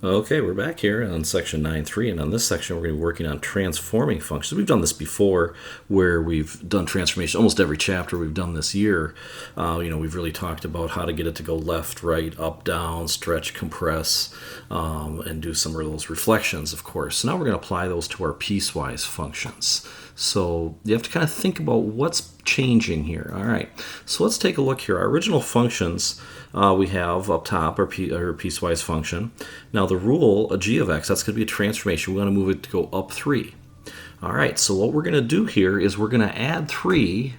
Okay, we're back here on section 9.3, and on this section we're going to be working on transforming functions. We've done this before where we've done transformation. Almost every chapter we've done this year, we've really talked about how to get it to go left, right, up, down, stretch, compress, and do some of those reflections, of course. So now we're going to apply those to our piecewise functions. So you have to kind of think about what's changing here. All right, so let's take a look here. Our original functions we have up top our piecewise function. Now the rule, a g of x, that's going to be a transformation. We want to move it to go up 3. All right, so what we're going to do here is we're going to add 3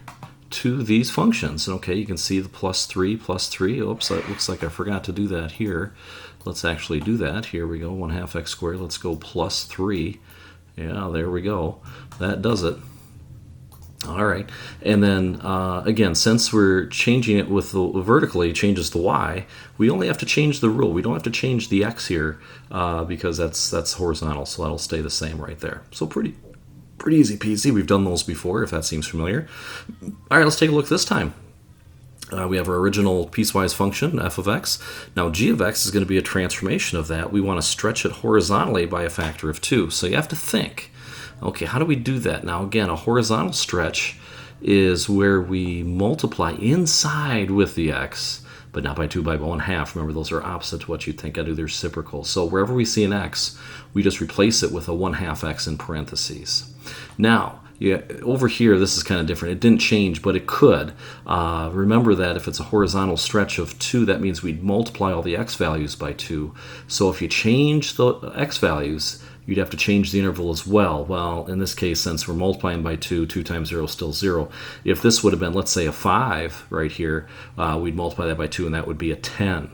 to these functions. Okay, you can see the plus 3. Oops, that looks like I forgot to do that here. Let's actually do that. Here we go, 1/2 x squared. Let's go plus 3. Yeah, there we go. That does it. All right, and then again, since we're changing it with the vertically, changes the y, we only have to change the rule. We don't have to change the x here because that's horizontal, so that'll stay the same right there. So pretty easy peasy. We've done those before, if that seems familiar. All right, let's take a look this time. We have our original piecewise function, f of x. Now g of x is going to be a transformation of that. We want to stretch it horizontally by a factor of 2. So you have to think, okay, how do we do that? Now again, a horizontal stretch is where we multiply inside with the x, but not by 2, by 1/2. Remember, those are opposite to what you'd think I do. They're reciprocal. So wherever we see an x, we just replace it with a 1/2 x in parentheses. Now, yeah, over here, this is kind of different. It didn't change, but it could. Remember that if it's a horizontal stretch of 2, that means we'd multiply all the x values by 2. So if you change the x values, you'd have to change the interval as well. Well, in this case, since we're multiplying by 2, 2 times 0 is still 0. If this would have been, let's say, a 5 right here, we'd multiply that by 2, and that would be a 10.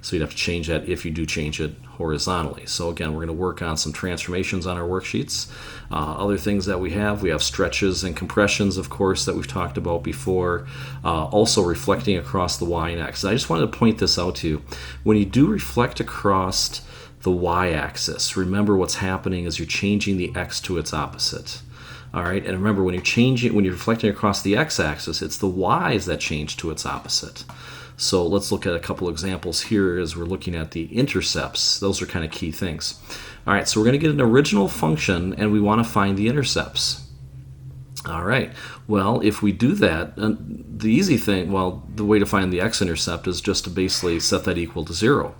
So you'd have to change that if you do change it horizontally. So again, we're going to work on some transformations on our worksheets. Other things that we have stretches and compressions, of course, that we've talked about before. Also reflecting across the y and x. I just wanted to point this out to you. When you do reflect across the y-axis, remember what's happening is you're changing the x to its opposite. All right, and remember when you're reflecting across the x-axis, it's the y's that change to its opposite. So let's look at a couple examples here as we're looking at the intercepts. Those are kind of key things. All right, so we're going to get an original function, and we want to find the intercepts. All right, well, if we do that, the easy thing, the way to find the x-intercept is just to basically set that equal to 0.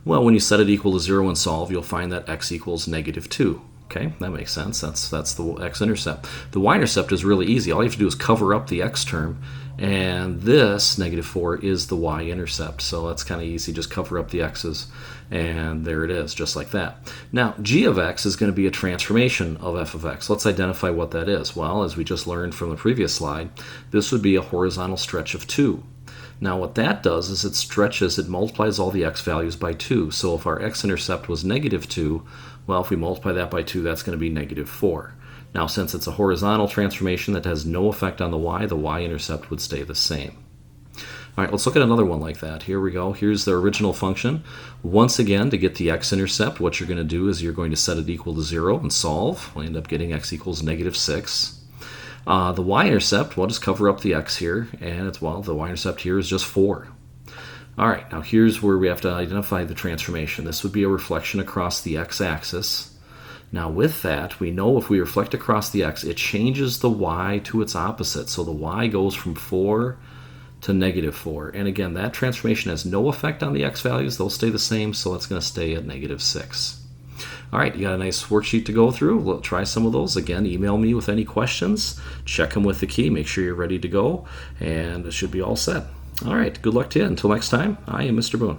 Well, when you set it equal to 0 and solve, you'll find that x equals -2. Okay, that makes sense. That's the x-intercept. The y-intercept is really easy. All you have to do is cover up the x term, and this, -4, is the y-intercept. So that's kind of easy. Just cover up the x's, and there it is, just like that. Now, g of x is going to be a transformation of f of x. Let's identify what that is. Well, as we just learned from the previous slide, this would be a horizontal stretch of 2. Now what that does is it multiplies all the x values by 2. So if our x-intercept was -2, well, if we multiply that by 2, that's going to be -4. Now since it's a horizontal transformation that has no effect on the y-intercept would stay the same. All right, let's look at another one like that. Here we go. Here's the original function. Once again, to get the x-intercept, what you're going to do is you're going to set it equal to 0 and solve. We'll end up getting x equals -6. The y-intercept, we'll just cover up the x here, and the y-intercept here is just 4. All right, now here's where we have to identify the transformation. This would be a reflection across the x-axis. Now with that, we know if we reflect across the x, it changes the y to its opposite. So the y goes from 4 to -4. And again, that transformation has no effect on the x values. They'll stay the same, so it's going to stay at -6. All right, you got a nice worksheet to go through. We'll try some of those. Again, email me with any questions. Check them with the key. Make sure you're ready to go, and it should be all set. All right, good luck to you. Until next time, I am Mr. Boone.